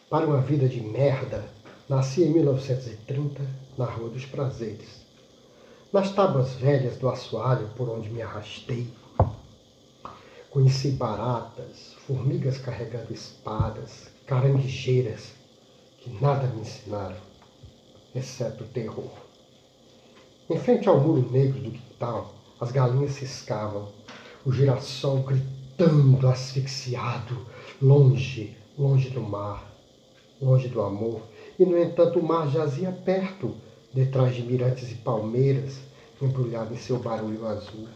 Para uma vida de merda, nasci em 1930, na Rua dos Prazeres. Nas tábuas velhas do assoalho por onde me arrastei, conheci baratas, formigas carregando espadas, caranguejeiras que nada me ensinaram, exceto o terror. Em frente ao muro negro do quintal, as galinhas ciscavam, o girassol gritando asfixiado, longe, longe do mar, longe do amor, e no entanto o mar jazia perto, detrás de mirantes e palmeiras, embrulhado em seu barulho azul.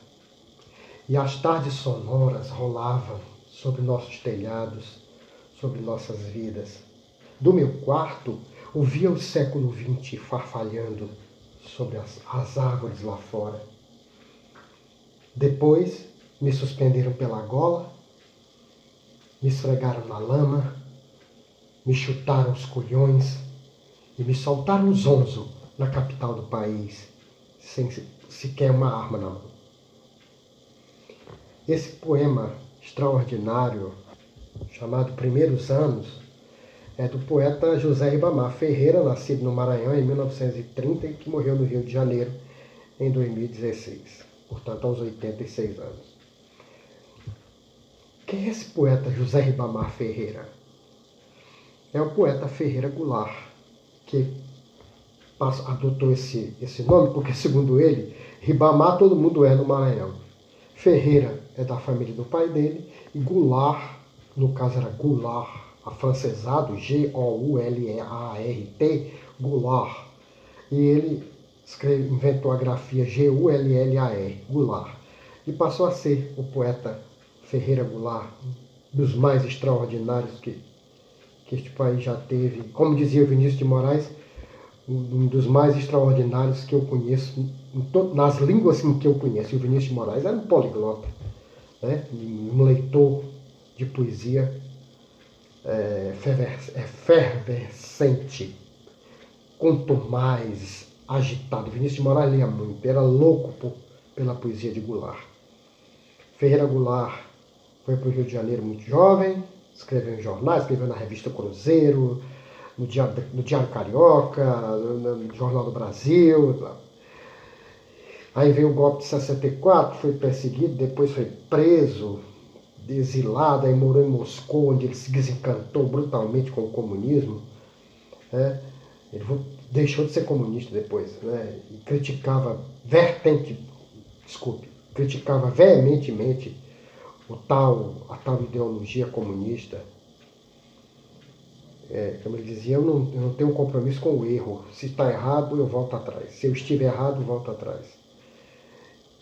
E as tardes sonoras rolavam sobre nossos telhados, sobre nossas vidas. Do meu quarto, ouvia o século XX farfalhando sobre as árvores lá fora. Depois, me suspenderam pela gola, me esfregaram na lama, me chutaram os colhões e me soltaram zonzo na capital do país, sem sequer uma arma na mão. Esse poema extraordinário, chamado Primeiros Anos, é do poeta José Ribamar Ferreira, nascido no Maranhão em 1930 e que morreu no Rio de Janeiro em 2016, portanto aos 86 anos. Quem é esse poeta José Ribamar Ferreira? É o poeta Ferreira Goulart, que adotou esse nome porque, segundo ele, Ribamar todo mundo é no Maranhão. Ferreira é da família do pai dele e Goulart, no caso era Goulart, afrancesado, G-O-U-L-A-R-T, Goulart. E ele inventou a grafia G-U-L-L-A-R, Goulart. E passou a ser o poeta Ferreira Goulart, dos mais extraordinários que este país já teve. Como dizia Vinícius de Moraes, um dos mais extraordinários que eu conheço, nas línguas em que eu conheço. E o Vinícius de Moraes era um poliglota, né? Um leitor de poesia efervescente, quanto mais agitado. Vinícius de Moraes lia muito, era louco pela poesia de Goulart. Ferreira Goulart foi para o Rio de Janeiro muito jovem, escreveu em jornais, escreveu na revista Cruzeiro, no Diário Carioca, no Jornal do Brasil. Aí veio o golpe de 64, foi perseguido, depois foi preso, exilado, aí morou em Moscou, onde ele se desencantou brutalmente com o comunismo. Né? Ele deixou de ser comunista depois, né? E criticava veementemente a tal ideologia comunista. Como ele dizia, eu não tenho um compromisso com o erro. Se está errado, eu volto atrás. Se eu estiver errado, volto atrás.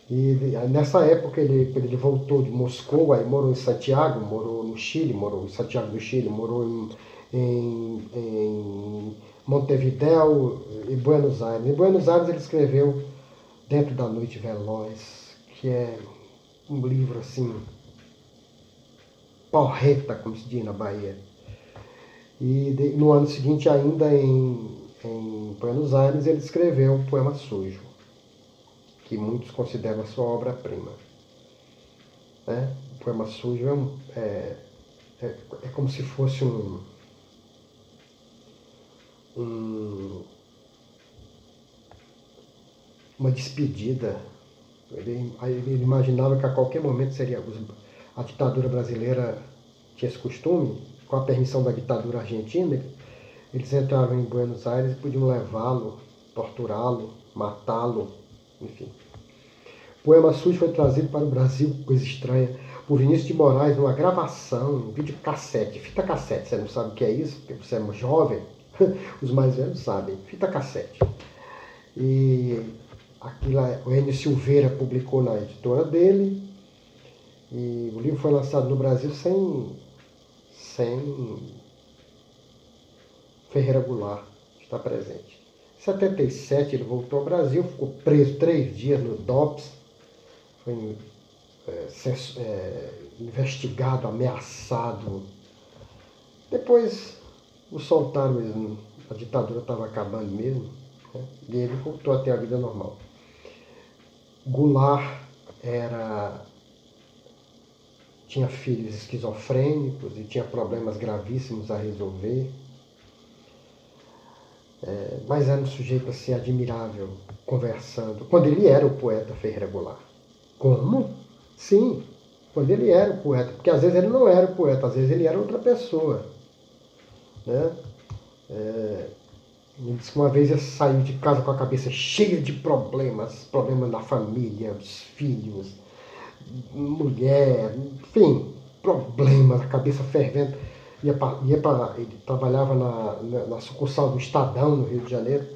E nessa época ele voltou de Moscou, aí morou em Santiago, morou no Chile, morou em Santiago do Chile, morou em Montevidéu e Buenos Aires. Em Buenos Aires ele escreveu Dentro da Noite Veloz, que é um livro assim, porreta, como se diz na Bahia. E no ano seguinte, ainda em Buenos Aires, ele escreveu o Poema Sujo, que muitos consideram a sua obra-prima. Né? O Poema Sujo é como se fosse uma despedida. Ele imaginava que a qualquer momento a ditadura brasileira tinha esse costume, com a permissão da ditadura argentina, eles entravam em Buenos Aires e podiam levá-lo, torturá-lo, matá-lo, enfim. O Poema Sujo foi trazido para o Brasil, coisa estranha, por Vinícius de Moraes, numa gravação, um videocassete, fita cassete. Você não sabe o que é isso, porque você é jovem, os mais velhos sabem, fita cassete. E o Enio Silveira publicou na editora dele, e o livro foi lançado no Brasil sem Ferreira Goulart estar presente. Em 77 ele voltou ao Brasil, ficou preso 3 dias no DOPS, foi investigado, ameaçado. Depois o soltaram mesmo, a ditadura estava acabando mesmo, né? E ele voltou a ter a vida normal. Goulart tinha filhos esquizofrênicos e tinha problemas gravíssimos a resolver. Mas era um sujeito assim admirável, conversando. Quando ele era o poeta Ferreira Goulart. Como? Sim, quando ele era o poeta. Porque às vezes ele não era o poeta, às vezes ele era outra pessoa. Né? Ele disse que uma vez ele saiu de casa com a cabeça cheia de problemas. Problemas na família, os filhos, mulher, enfim, problemas, a cabeça fervendo. Ele trabalhava na sucursal do Estadão, no Rio de Janeiro,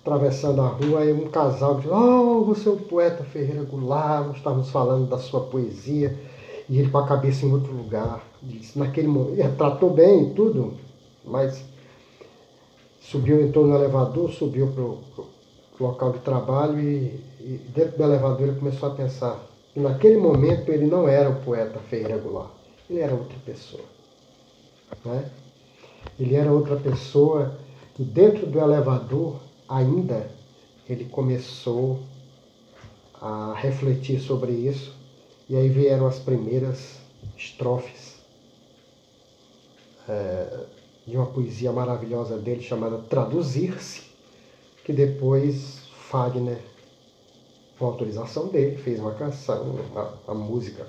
atravessando a rua, e um casal disse: "Oh, você é o poeta Ferreira Goulart, nós estávamos falando da sua poesia." E ele com a cabeça em outro lugar. Disse, naquele momento, ele tratou bem e tudo, mas subiu, entrou no elevador, subiu para o local de trabalho e dentro do elevador ele começou a pensar que naquele momento ele não era o poeta Ferreira Goulart, ele era outra pessoa. Né? Ele era outra pessoa e dentro do elevador ainda ele começou a refletir sobre isso e aí vieram as primeiras estrofes de uma poesia maravilhosa dele chamada Traduzir-se, que depois Fagner, com autorização dele, fez uma canção, a música,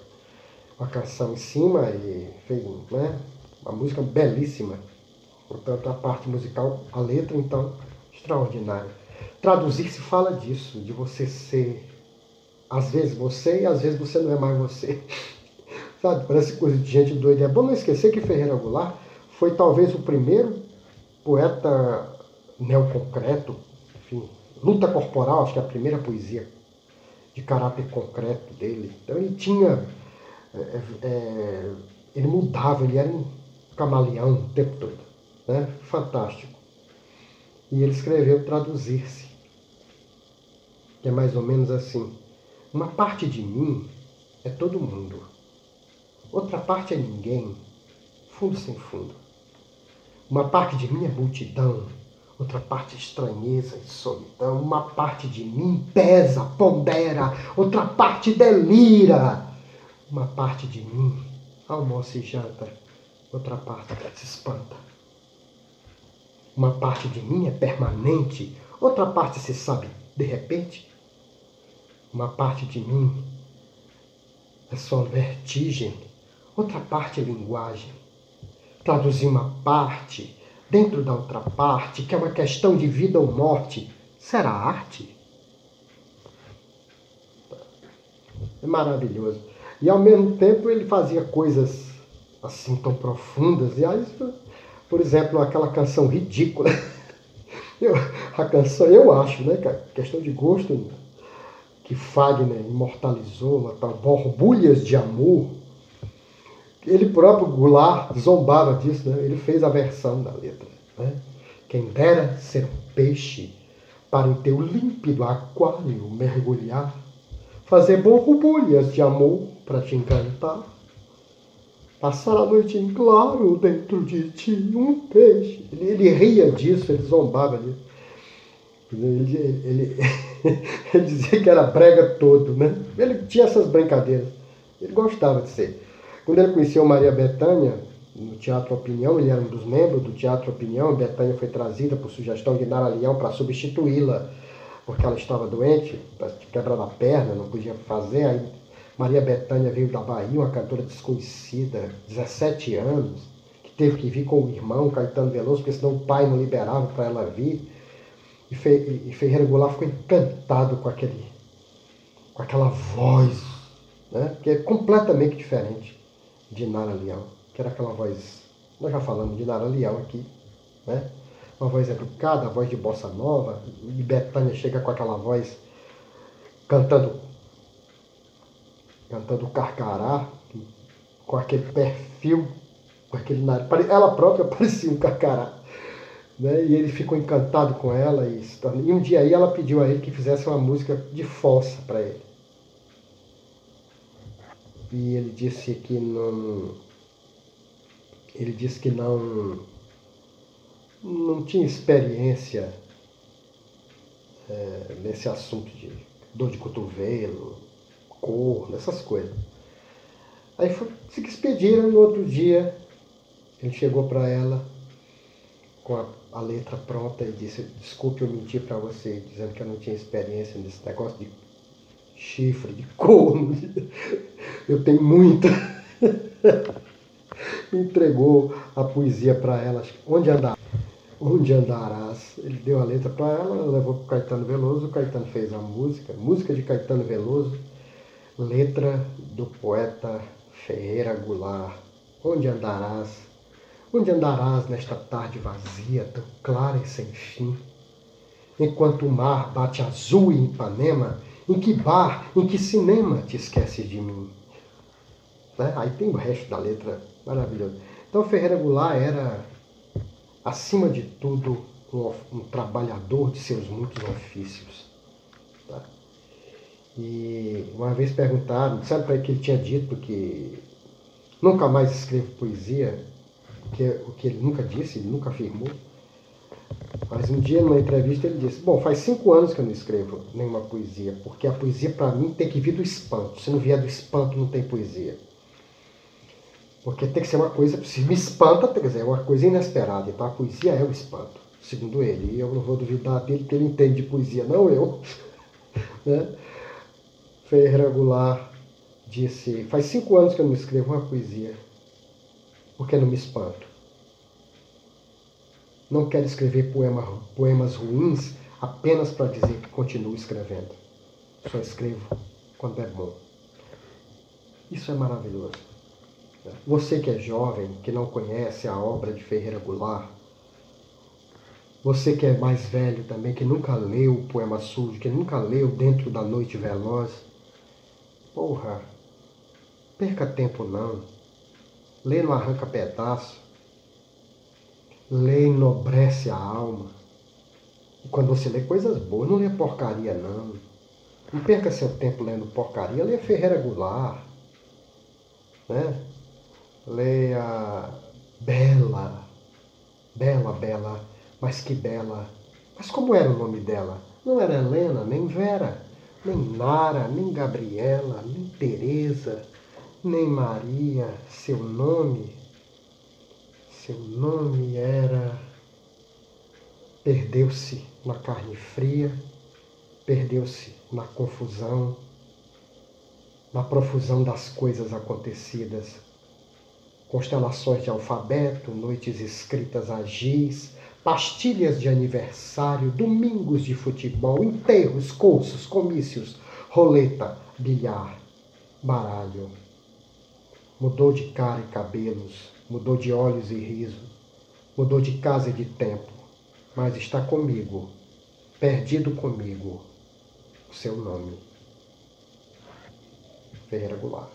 uma canção em cima e fez, né, uma música belíssima. Portanto, a parte musical, a letra, então, extraordinária. Traduzir-se fala disso, de você ser, às vezes você e às vezes você não é mais você. Sabe, parece coisa de gente doida. É bom não esquecer que Ferreira Goulart foi talvez o primeiro poeta neoconcreto, enfim, luta corporal, acho que é a primeira poesia de caráter concreto dele. Então ele tinha, ele mudava, ele era um camaleão o tempo todo, né? Fantástico. E ele escreveu Traduzir-se, que é mais ou menos assim: uma parte de mim é todo mundo, outra parte é ninguém, fundo sem fundo. Uma parte de mim é multidão, outra parte é estranheza e solidão. Uma parte de mim pesa, pondera, outra parte delira. Uma parte de mim almoça e janta, outra parte se espanta. Uma parte de mim é permanente, outra parte se sabe de repente. Uma parte de mim é só vertigem, outra parte é linguagem. Traduzir uma parte dentro da outra parte, que é uma questão de vida ou morte, será arte? É maravilhoso. E ao mesmo tempo ele fazia coisas assim tão profundas. E aí, por exemplo, aquela canção ridícula. A canção, eu acho, né, que a questão de gosto, que Fagner imortalizou, uma tal Borbulhas de Amor. Ele próprio, Goulart, zombava disso, né? Ele fez a versão da letra. Né? Quem dera ser um peixe para em teu límpido aquário mergulhar, fazer borbulhas de amor para te encantar, passar a noite em claro dentro de ti um peixe. Ele ria disso, ele zombava disso. Ele dizia que era brega todo, né? Ele tinha essas brincadeiras. Ele gostava de ser. Quando ele conheceu Maria Bethânia, no Teatro Opinião, ele era um dos membros do Teatro Opinião, Bethânia foi trazida por sugestão de Nara Leão para substituí-la, porque ela estava doente, quebrando a perna, não podia fazer. Aí Maria Bethânia veio da Bahia, uma cantora desconhecida, 17 anos, que teve que vir com o irmão, Caetano Veloso, porque senão o pai não liberava para ela vir. E Ferreira Goulart ficou encantado com aquela voz, né? Que é completamente diferente de Nara Leão, que era aquela voz, nós já falamos de Nara Leão aqui, né? Uma voz educada, a voz de bossa nova, e Bethânia chega com aquela voz cantando carcará, com aquele perfil, com aquele nariz, ela própria parecia um carcará. Né? E ele ficou encantado com ela e um dia aí ela pediu a ele que fizesse uma música de fossa para ele. E ele disse que não tinha experiência nesse assunto de dor de cotovelo, cor, essas coisas. Aí se despediram, no outro dia ele chegou para ela com a letra pronta e disse: desculpe, eu menti para você, dizendo que eu não tinha experiência nesse negócio de chifre, de corno. Eu tenho muita. Entregou a poesia para ela. Onde andar? Onde andarás? Ele deu a letra para ela, levou para o Caetano Veloso, o Caetano fez a música, música de Caetano Veloso, letra do poeta Ferreira Goulart. Onde andarás? Onde andarás nesta tarde vazia, tão clara e sem fim? Enquanto o mar bate azul em Ipanema, em que bar, em que cinema te esqueces de mim? Né? Aí tem o resto da letra maravilhoso. Então Ferreira Goulart era, acima de tudo, um trabalhador de seus muitos ofícios. Tá? E uma vez perguntaram, sabe para que ele tinha dito que nunca mais escrevo poesia, o que ele nunca disse, ele nunca afirmou. Mas um dia, numa entrevista, ele disse: bom, faz 5 anos que eu não escrevo nenhuma poesia, porque a poesia, para mim, tem que vir do espanto. Se não vier do espanto, não tem poesia. Porque tem que ser uma coisa, se me espanta, quer dizer, é uma coisa inesperada. Então a poesia é o espanto, segundo ele. E eu não vou duvidar dele, que ele entende de poesia, não eu. Né? Ferreira Goulart disse: faz 5 anos que eu não escrevo uma poesia, porque não me espanto. Não quero escrever poemas ruins apenas para dizer que continuo escrevendo. Só escrevo quando é bom. Isso é maravilhoso. Você que é jovem, que não conhece a obra de Ferreira Goulart, você que é mais velho também, que nunca leu o Poema Sujo, que nunca leu Dentro da Noite Veloz, porra, perca tempo não. Lê no arranca pedaço. Lê enobrece a alma. E quando você lê coisas boas, não lê porcaria não. Não perca seu tempo lendo porcaria, lê Ferreira Goulart. Né? Leia Bela. Bela, Bela, mas que bela. Mas como era o nome dela? Não era Helena, nem Vera, nem Nara, nem Gabriela, nem Teresa, nem Maria. Seu nome era... Perdeu-se na carne fria, perdeu-se na confusão, na profusão das coisas acontecidas. Constelações de alfabeto, noites escritas a giz, pastilhas de aniversário, domingos de futebol, enterros, cursos, comícios, roleta, bilhar, baralho. Mudou de cara e cabelos, mudou de olhos e riso, mudou de casa e de tempo, mas está comigo, perdido comigo, o seu nome. Ferreira Goulart.